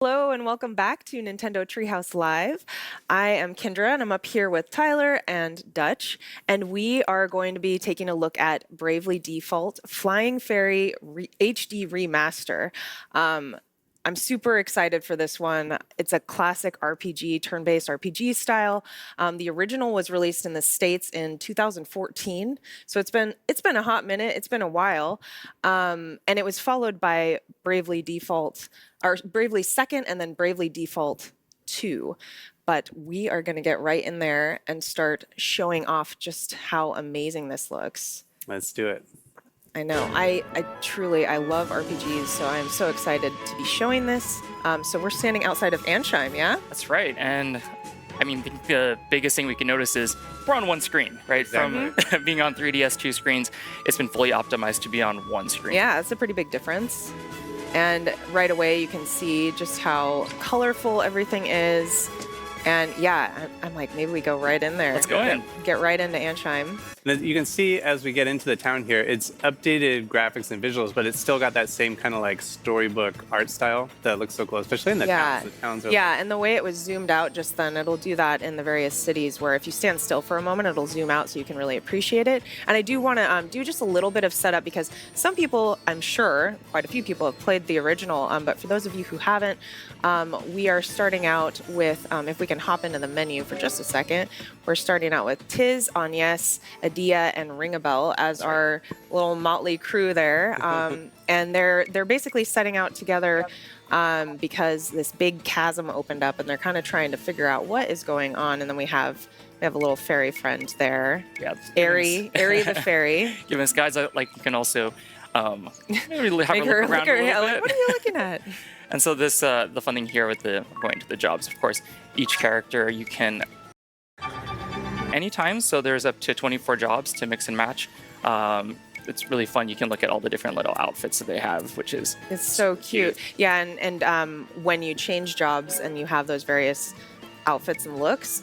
Hello and welcome back to Nintendo Treehouse Live. I am Kendra and I'm up here with Tyler and Dutch, and we are going to be taking a look at Bravely Default Flying Fairy HD Remaster. I'm super excited for this one. It's a classic RPG, turn-based RPG style. The original was released in the States in 2014, so it's been a hot minute. It's been a while, and it was followed by Bravely Default, or Bravely Second, and then Bravely Default 2. But we are going to get right in there and start showing off just how amazing this looks. Let's do it. I know. I truly love RPGs, so I'm so excited to be showing this. So we're standing outside of Ansheim, yeah? That's right. And I mean, the biggest thing we can notice is we're on one screen, right? Exactly. From being on 3DS 2 screens, it's been fully optimized to be on one screen. Yeah, that's a pretty big difference. And right away you can see just how colorful everything is. And yeah, I'm like, maybe we go right in there. Let's go in. Get right into Ansheim. You can see as we get into the town here, it's updated graphics and visuals, but it's still got that same kind of like storybook art style that looks so cool, especially in the towns. The towns are and the way it was zoomed out just then, it'll do that in the various cities where if you stand still for a moment, it'll zoom out so you can really appreciate it. And I do want to do just a little bit of setup because some people, I'm sure, quite a few people have played the original, but for those of you who haven't, we are starting out with, if we can hop into the menu for just a second, we're starting out with Tiz, Agnes, Adia, and Ringabel as our little motley crew there. And they're basically setting out together because this big chasm opened up and they're kind of trying to figure out what is going on. And then we have a little fairy friend there. Yeah. Airy the fairy. Giving us guys, like, you can also maybe have Make her her look around look a little like, bit. what are you looking at? And so this, the fun thing here with going to the jobs, of course, each character you can anytime. So there's up to 24 jobs to mix and match. It's really fun. You can look at all the different little outfits that they have, which is it's so cute. Yeah, and when you change jobs and you have those various outfits and looks,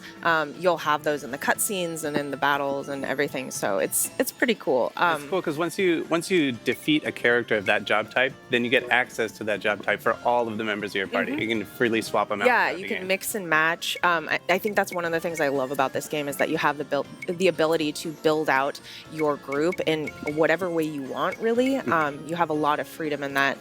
you'll have those in the cutscenes and in the battles and everything. So it's pretty cool. It's cool because once you defeat a character of that job type, then you get access to that job type for all of the members of your party. You can freely swap them out. Yeah, you can mix and match. I think that's one of the things I love about this game is that you have the ability to build out your group in whatever way you want. Really, you have a lot of freedom in that.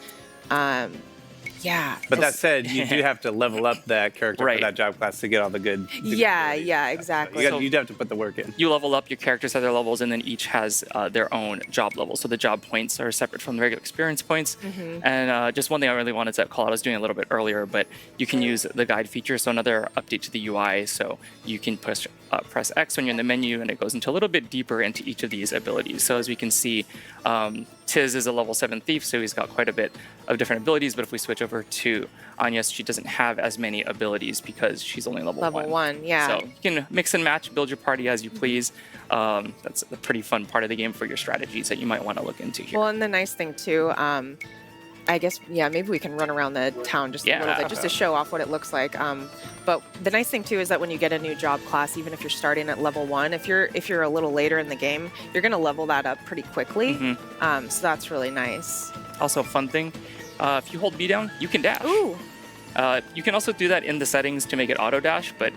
Yeah. But that said, you do have to level up that character for that job class to get all the good. Yeah, exactly. You do have to put the work in. You level up your characters at their levels, and then each has their own job level. So the job points are separate from the regular experience points. And just one thing I really wanted to call out, I was doing a little bit earlier, but you can use the guide feature, so another update to the UI. So you can press X when you're in the menu, and it goes into a little bit deeper into each of these abilities. So as we can see, Tiz is a level 7 thief, so he's got quite a bit of different abilities. But if we switch over to Agnes, she doesn't have as many abilities because she's only level 1. Level 1, yeah. So you can mix and match, build your party as you please. That's a pretty fun part of the game for your strategies that you might want to look into here. Well, and the nice thing too, I guess, maybe we can run around the town just a little bit just to show off what it looks like. But the nice thing too is that when you get a new job class, even if you're starting at level 1, if you're a little later in the game, you're going to level that up pretty quickly. So that's really nice. Also, fun thing, if you hold B down, you can dash. Ooh. You can also do that in the settings to make it auto dash, but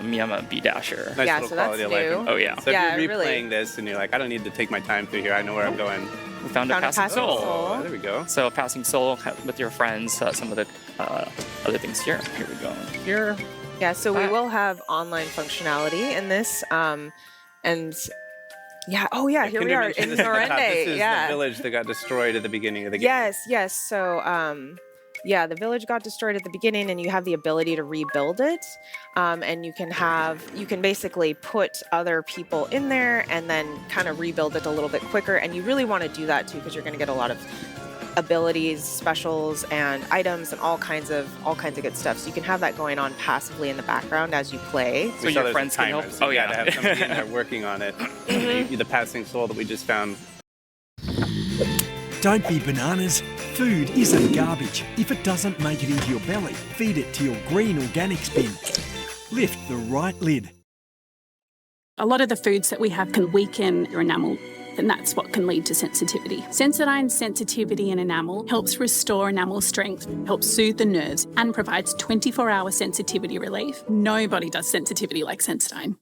me, I'm a B dasher. Nice so that's new. Oh yeah. So if you're replaying this and you're like, I don't need to take my time through here, I know where I'm going. We found a passing soul. Oh, there we go. So a passing soul with your friends, some of the other things here. Here we go. Here. Yeah, so we will have online functionality in this. And yeah, here we are in Norende. This is the village that got destroyed at the beginning of the game. Yes. So the village got destroyed at the beginning and you have the ability to rebuild it. And you can basically put other people in there and then kind of rebuild it a little bit quicker. And you really want to do that too because you're going to get a lot of abilities, specials, and items and all kinds of good stuff. So you can have that going on passively in the background as you play. So your friends can help. Oh yeah, to have somebody in there working on it. The passing soul that we just found. Don't be bananas. Food isn't garbage. If it doesn't make it into your belly, feed it to your green organics bin. Lift the right lid. A lot of the foods that we have can weaken your enamel then that's what can lead to sensitivity. Sensodyne's sensitivity in enamel helps restore enamel strength, helps soothe the nerves, and provides 24-hour sensitivity relief. Nobody does sensitivity like Sensodyne.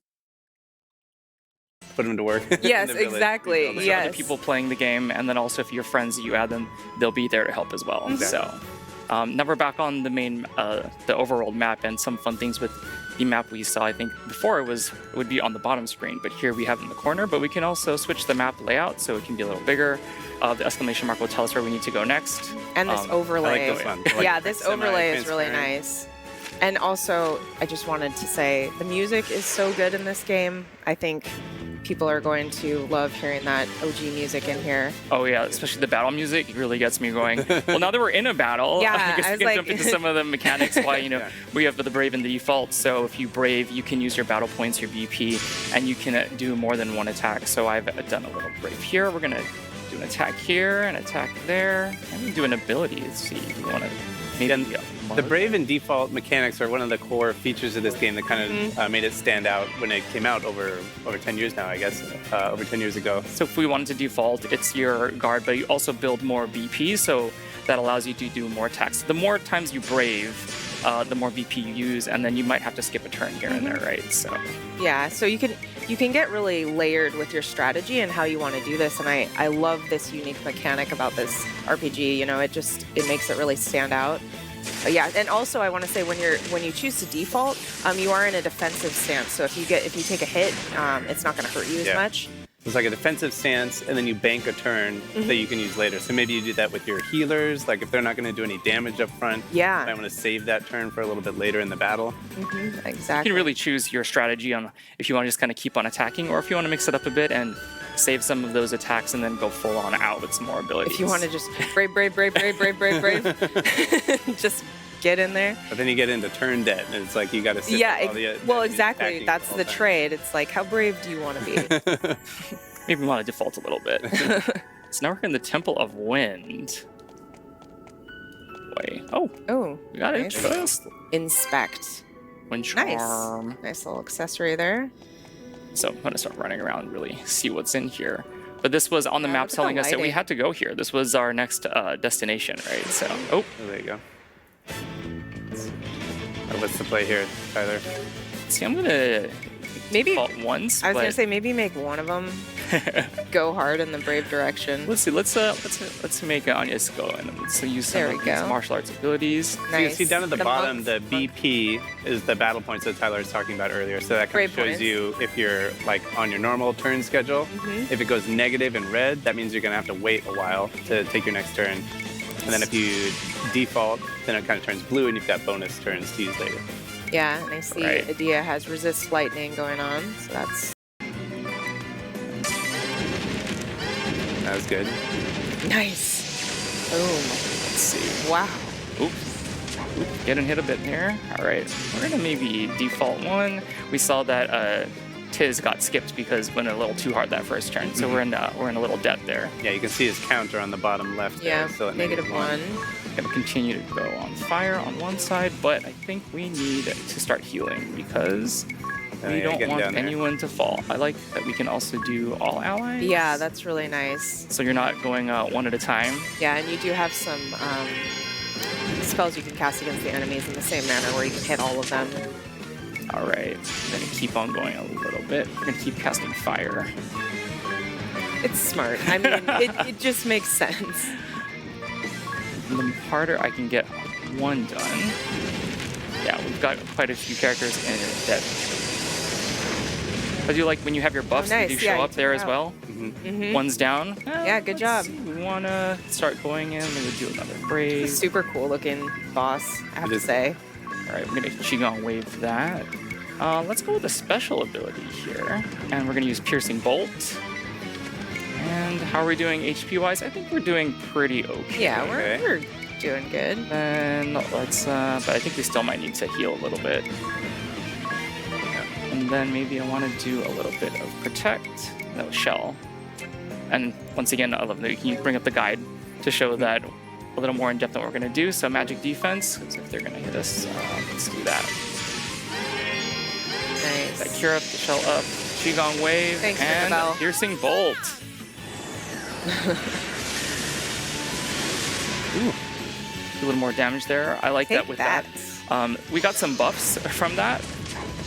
Put them to work. Yes, exactly. Other Yes. people playing the game, and then also if you're friends, you add them, they'll be there to help as well. So now we're back on the main, the overworld map, and some fun things with the map we saw. I think before it would be on the bottom screen, but here we have it in the corner. But we can also switch the map layout so it can be a little bigger. The exclamation mark will tell us where we need to go next. And this overlay. I like this one. I like Yeah, this overlay is really semi-transparent. nice. And also, I just wanted to say the music is so good in this game. I think people are going to love hearing that OG music in here. Oh yeah, especially the battle music really gets me going. Well, now that we're in a battle, Yeah, I guess I we was can like- jump into some of the mechanics. Why we have the Brave and the default. So if you Brave, you can use your battle points, your BP, and you can do more than one attack. So I've done a little Brave here. We're gonna do an attack here, an attack there, and we do an ability. Let's see, if you want to maybe. And the Brave and default mechanics are one of the core features of this game that kind of made it stand out when it came out over 10 years now, I guess, over 10 years ago. So if we wanted to default, it's your guard, but you also build more BP, so that allows you to do more attacks. The more times you Brave, the more BP you use, and then you might have to skip a turn here and there, right? So Yeah, so you can get really layered with your strategy and how you want to do this. And I love this unique mechanic about this RPG. You know, it makes it really stand out. Yeah, and also I want to say when you choose to default, you are in a defensive stance. So if you take a hit, it's not going to hurt you as much. It's like a defensive stance, and then you bank a turn that you can use later. So maybe you do that with your healers. Like if they're not going to do any damage up front, Yeah. you might want to save that turn for a little bit later in the battle. Exactly. you can really choose your strategy on if you want to just kind of keep on attacking, or if you want to mix it up a bit and save some of those attacks and then go full on out with some more abilities. If you want to just brave, just get in there. But then you get into turn debt, and it's like you got to sit Yeah, through all the well, enemies exactly. attacking That's all the time. trade. It's like, how brave do you want to be? Maybe we want to default a little bit. So now we're in the Temple of Wind. Wait. Oh, Oh, we got it. nice. Just Inspect. Wind Charm. Nice little accessory there. So I'm going to start running around and really see what's in here. But this was on the Yeah, map look at the telling us that we lighting. had to go here. This was our next destination, right? So, oh, Oh, there you go. What's the play here, Tyler? see, I'm going to Maybe default once. I was but gonna say maybe make one of them go hard in the brave direction. Let's see. Let's make Anya's go and let's use some There of we these go. martial arts abilities. So you Nice. see down at the bottom, monks- the BP is the battle points that Tyler was talking about earlier. So that kind Brave of shows points. you if you're like on your normal turn schedule. Mm-hmm. If it goes negative in red, that means you're gonna have to wait a while to take your next turn. And then if you default, then it kind of turns blue, and you've got bonus turns to use later. Yeah, and I see Right. Adia has resist lightning going on, so that's That was good. nice. Boom. Let's see. Wow. Oops, getting hit a bit there. All right, we're gonna maybe default one. We saw that Tiz got skipped because went a little too hard that first turn, so we're in a little debt there. Yeah, you can see his counter on the bottom left. Yeah, there, still at -1. Gonna continue to go on fire on one side, but I think we need to start healing because Oh, we yeah, don't getting want down there. anyone to fall. I like that we can also do all allies. Yeah, that's really nice. So you're not going one at a time. Yeah, and you do have some spells you can cast against the enemies in the same manner where you can hit all of them. All right, we're gonna keep on going a little bit. We're gonna keep casting fire. It's smart. I mean, it just makes sense. And the harder I can get one done. Yeah, we've got quite a few characters in that. I do like when you have your buffs, nice. they do Yeah, show you up there took as it well. Mhm. One's down. Yeah, good let's job. see. We want to start going in. Maybe do another brave. Super cool looking boss, I have It to is. say. All right, we're going to Qigong Wave that. Let's go with a special ability here. And we're going to use Piercing Bolt. And how are we doing HP-wise? I think we're doing pretty okay. Yeah, Okay. we're doing good. And let's, but I think we still might need to heal a little bit. And then maybe I want to do a little bit of Protect. No, Shell. And once again, I love that you can bring up the guide to show that a little more in depth than what we're going to do. So Magic Defense, because if they're going to hit us, let's do that. That Nice. Cure up, the Shell up, Qigong Wave, Thanks for the and bell. Piercing Bolt. Ooh, a little more damage there. I like that Take with that. that. We got some buffs from that.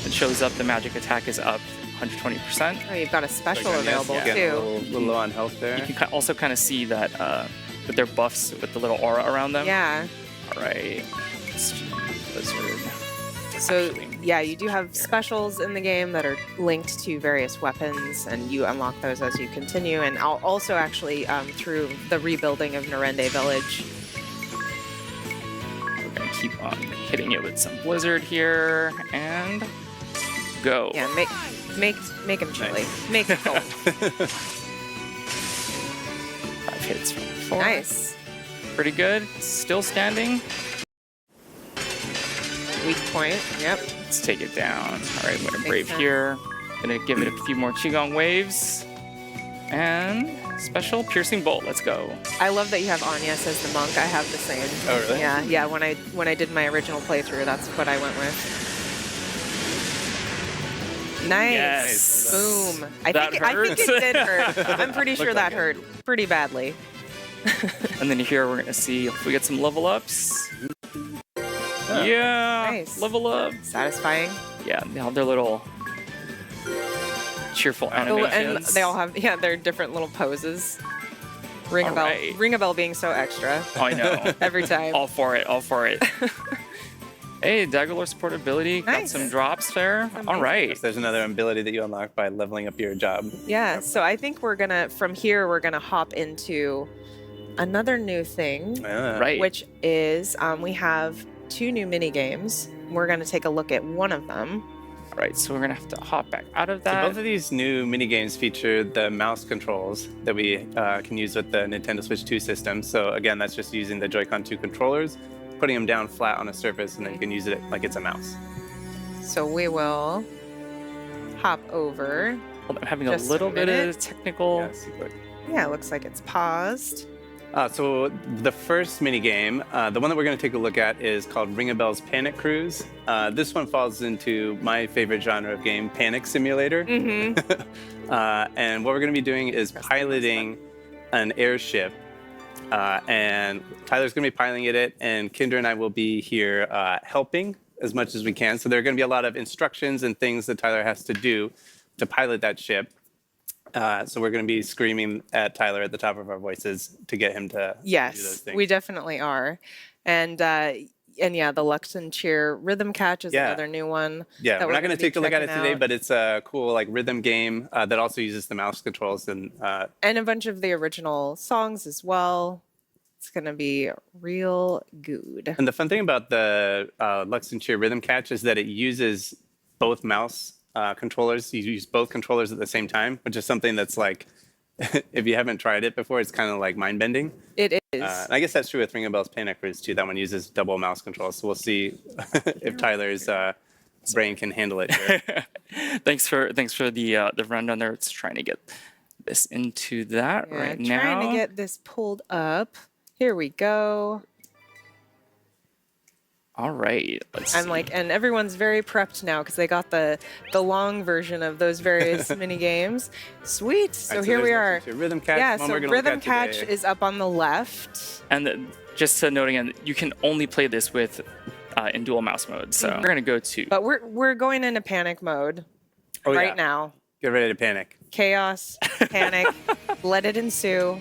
It shows up the magic attack is up 120%. Oh, you've got a special Like, available yeah, too. A little low on health there. You can also kind of see that with their buffs with the little aura around them. Yeah. All right. Blizzard. So Actually. yeah, you do have specials in the game that are linked to various weapons, and you unlock those as you continue. And also actually through the rebuilding of Narende Village. We're gonna keep on hitting it with some blizzard here and go. Yeah, make him chilly. Make it cold. 5 hits from 4. Nice. Pretty good. Still standing. Weak point. Yep. Let's take it down. All right, I'm gonna Makes brave sense. here. Gonna give it a few more Qigong waves. And special piercing bolt. Let's go. I love that you have Anya as the monk. I have the same. Oh, really? Yeah, yeah. When I did my original playthrough, that's what I went with. Nice. Yes. Boom. I That think it did hurt. I'm pretty sure Looked that like hurt pretty badly. And then here we're gonna see if we get some level ups. Yeah, Nice. level up. Satisfying. Yeah, they have their little cheerful Oh, animations. and they all have their different little poses. Ring a All bell. right. Ring a bell being so extra Oh, I know. every time. All for it. All for it. Hey, Daggerlore support ability. Got Nice. some drops there. All right. There's another ability that you unlock by leveling up your job. Yeah, so I think we're gonna hop into another new thing, Right. which is we have 2 new mini games. We're gonna take a look at one of them. All right. So we're gonna have to hop back out of So that. both of these new mini games feature the mouse controls that we can use with the Nintendo Switch 2 system. So again, that's just using the Joy-Con 2 controllers, putting them down flat on a surface, and then you can use it like it's a mouse. So we will hop over. Hold on, I'm having a Just a little bit of minute. technical. Yeah, super. Yeah, it looks like it's paused. So the first mini game, the one that we're going to take a look at, is called Ring a Bell's Panic Cruise. This one falls into my favorite genre of game, Panic Simulator. Mm-hmm. And what we're going to be doing is piloting an airship. And Tyler's going to be piloting it, and Kendra and I will be here helping as much as we can. So there are going to be a lot of instructions and things that Tyler has to do to pilot that ship. So we're going to be screaming at Tyler at the top of our voices to get him to do those Yes, things. we definitely are. And yeah, the Lux and Cheer Rhythm Catch is Yeah. another new one. Yeah, that we're not gonna going to be take a look at it checking today, out. but it's a cool like rhythm game that also uses the mouse controls. And And a bunch of the original songs as well. It's gonna be real good. the fun thing about the Lux and Cheer Rhythm Catch is that it uses both mouse controllers. You use both controllers at the same time, which is something that's like, if you haven't tried it before, it's kind of like mind bending. It is. And I guess that's true with Ring a Bell's Panic Cruise too. That one uses double mouse controls. So we'll see if Tyler's brain can handle it here. Thanks for the rundown there. It's trying to get this into that Yeah, right now. trying to get this pulled up. Here we go. All right. Let's I'm see. like, and everyone's very prepped now because they got the long version of those various mini games. Sweet. So All right, here we there's are. Lux and Cheer Rhythm Catch. Yeah. one So we're gonna look Rhythm at Catch today. is up on the left. And just to note again, you can only play this with in dual mouse mode. So we're gonna go to. But we're going into panic mode Oh, right yeah. now. Get ready to panic. Chaos, panic, let it ensue.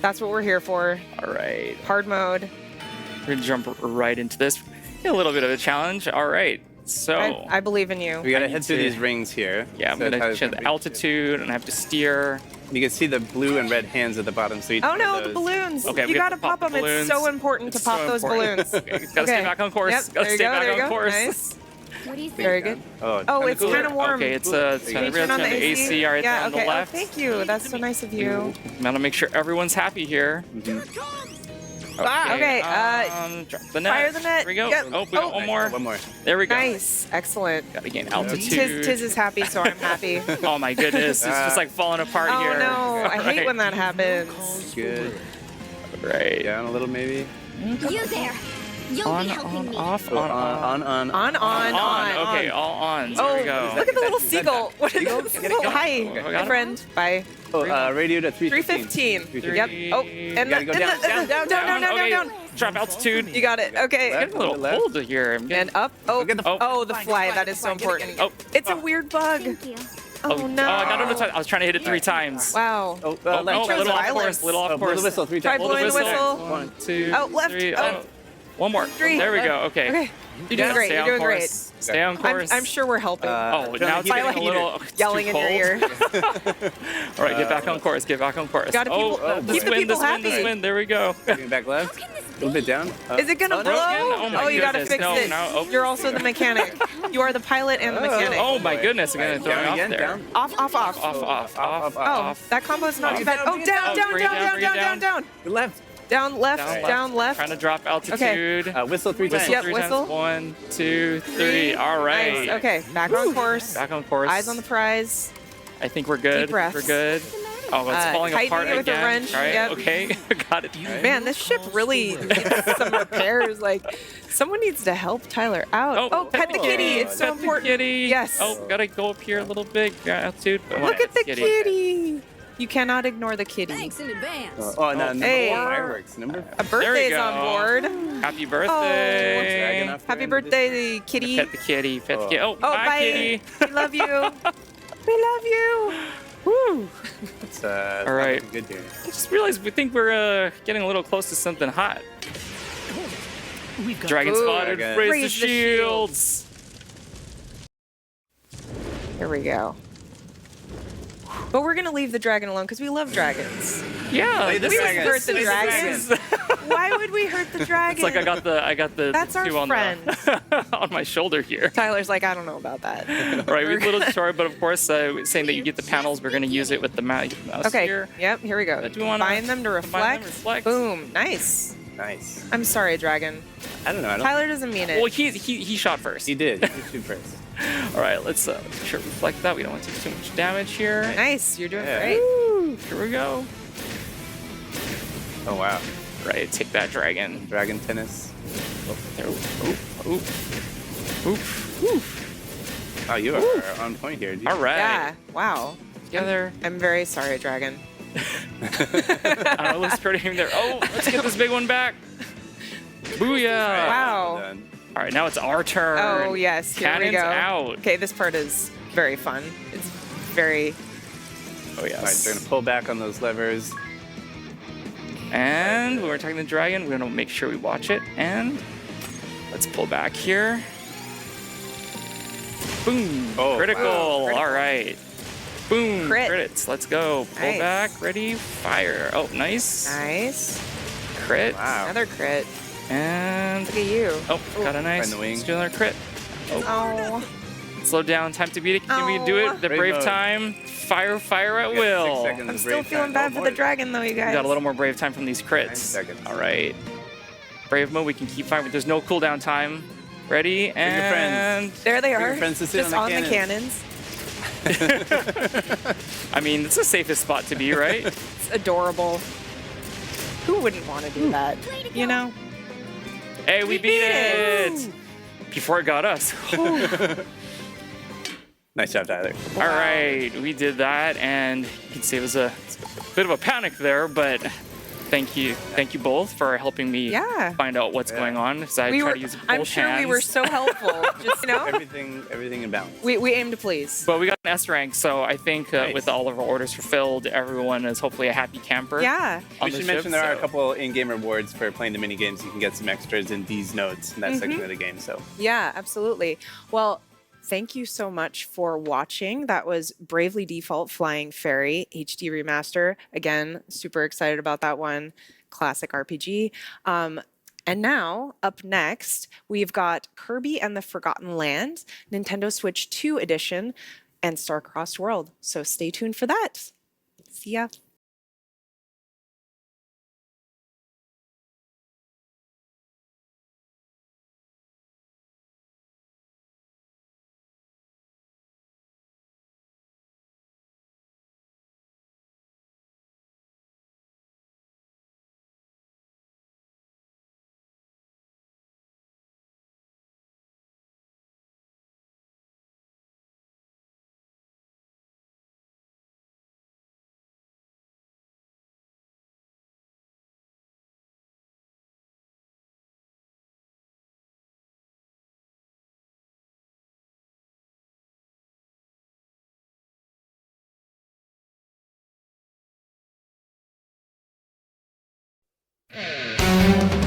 That's what we're here for. All right. Hard mode. We're gonna jump right into this. A little bit of a challenge. All right. So I believe in you. We got to head through to- these rings here. yeah, I'm So gonna Tyler's change gonna the bring us altitude, and I have to steer. through. You can see the blue and red hands at the bottom. So each Oh one of no, the those- balloons. Okay, we you have gotta to pop pop the them. It's so balloons. important to It's pop so those important. balloons. Okay, gotta stay back on course. Yep, Gotta there you stay go, back there you on go. course. Nice. What do you think? Very good. Oh, Oh, kinda it's cooler. kind of warm. Okay, it's Can you Can you turn turn on the AC? right yeah, there on okay. the left. Oh, thank you. That's so nice of you. I'm gonna make sure everyone's happy here. Okay, drop the net. fire the net. Here we go. Yep. Oh, we got Oh. one more. One more. There we go. Nice. Excellent. Gotta gain Tiz, altitude. Tiz is happy, so I'm happy. Oh my goodness, it's just like falling apart Oh here. no, I hate Right. when that happens. Good. Right. Down a little maybe. You there! You'll On, be helping on, me. off, On. Okay, all ons. Oh, There we go. look at the little seagull. What is Seagull? this? Get it, go. Hi, Oh, I got my it. friend. Bye. Radio to 315. 315. Yep. Oh, and gotta go down. Okay, down. Drop altitude. You got it. Okay. Left. Getting a little Left. cold here. I'm getting, And up. Oh, Get the- oh, the fly. That is so important. Oh. It's a weird bug. Thank you. Oh no. I got it. I was trying to hit it 3 times. Wow. Oh, Oh, left. no, little off violence. course. Little off Blow the course. whistle 3 Try times. blowing the whistle. 1, 2, Oh, left. 3. Oh. One more. 3. There we go. Okay. Okay. You're doing great. Stay You're on doing course. great. Stay on course. I'm sure we're helping. Oh, now it's Tyler, getting a little Yelling too in your cold. ear. All right, get back on course. Get back on course. Gotta oh, people- keep the people this wind, this happy. wind. There we go. Getting back left. A little bit down. Is it gonna Oh, blow? no. Oh, my you gotta goodness. fix No, it. no. Oh. You're also the mechanic. You are the pilot and the mechanic. Oh my goodness! I'm gonna throw Down me off again, there. down. Off. Off. Oh, that combo's not too bad. Oh, Oh, down. bring it down. Left. Down, left. Trying to drop altitude. Whistle 3 times. Whistle Yep, 3 whistle. times. 1, 2, 3. All right. Nice. Okay, back on course. Back on course. Eyes on the prize. I think we're good. Deep breaths. We're good. Oh, it's falling tightening apart it with a again. wrench, All right. yep. Okay. Got it. Man, this ship really needs some repairs. Like, someone needs to help Tyler out. Oh, pet the kitty. It's so Pet the important. kitty. Yes. Oh, gotta go up here a little bit. Altitude. Look at the kitty. You cannot ignore the kitty. Thanks in advance. Oh, no, Hey. fireworks. Number A birthday's go. on board. Happy birthday. Dragging off Happy there. birthday, kitty. Pet the kitty. Pet the Oh. kitty. Oh, bye, kitty. We love you. We love you. Woo. It's, All right. Good here. I just realized we think we're getting a little close to something hot. We've got Dragon Ooh. spotted. Dragon. Raise the Raise the shields. Here we go. But we're gonna leave the dragon alone because we love dragons. Yeah, Play the this dragon. hurt the Play dragons. Why would we hurt the dragon? It's like I got the That's our two on the, on my shoulder here. Tyler's like, I don't know about that. All right, we have a little tutorial, but of course, saying that you get the panels, we're going to use it with the mouse Okay. here. Yep. Here we go. Do you wanna Combine them to combine reflect. them, reflect? Boom. Nice. Nice. I'm sorry, dragon. I don't know. Tyler doesn't mean it. Well, he shot first. He did. He shoot first. All right, let's make sure to reflect that. We don't want to take too much damage here. Nice. You're doing Yeah. great. Woo, here we go. Oh, wow. Right, take that dragon. Dragon tennis. Oh, there. Oof. Oh, you are on point here. Dude. All right. Yeah. Wow. Together. I'm very sorry, dragon. Let's throw him there. Oh, let's get this big one back. Booyah. Wow. Done. All right, now it's our turn. Oh yes. Here Cannons we go. out. Okay, this part is very fun. It's very. Oh, yes. All right, so we're going to pull back on those levers. And when we're attacking the dragon, we're gonna make sure we watch it. And let's pull back here. Boom! Oh, critical. wow. Critical. All right. Boom! Crit. Crits. Let's go. Pull Nice. back. Ready. Fire. Oh, nice. Nice. Crit. Wow. Another crit. And Look at you. oh, got a nice. Find the wing. Let's do another crit. Oh. Slow down. Time to beat it. Can we do it? The Brave brave mode. time. Fire at We got 6 will. seconds I'm of still brave feeling time. bad Oh, for the more. dragon, though, you We guys. got a little more brave time from these 9 crits. seconds. All right. Brave mode, we can keep firing. There's no cooldown time. Ready? your And friends. There they Bring your are. friends to sit Just on the on the cannons. I mean, it's the safest spot to be, right? It's adorable. Who wouldn't want to do that? You know? Hey, we beat it! Before it got us. Nice job, Tyler. All right, we did that, and you can see it was a bit of a panic there, but thank you both for helping me Yeah. find out what's going on. Because I try to use both I'm sure we were hands. so helpful. Just, you know? Everything in balance. We aim to please. But we got an S rank, so I think Nice. with all of our orders fulfilled, everyone is hopefully a happy camper. Yeah. on We the should ship, mention there are a so- couple in-game rewards for playing the mini games. You can get some extras in these notes in that Mm-hmm. section of the game. So Yeah, absolutely. Well, thank you so much for watching. That was Bravely Default Flying Fairy HD Remaster. Again, super excited about that one. Classic RPG. And now, up next, we've got Kirby and the Forgotten Land, Nintendo Switch 2 edition, and Star-Crossed World. So stay tuned for that. See ya. it.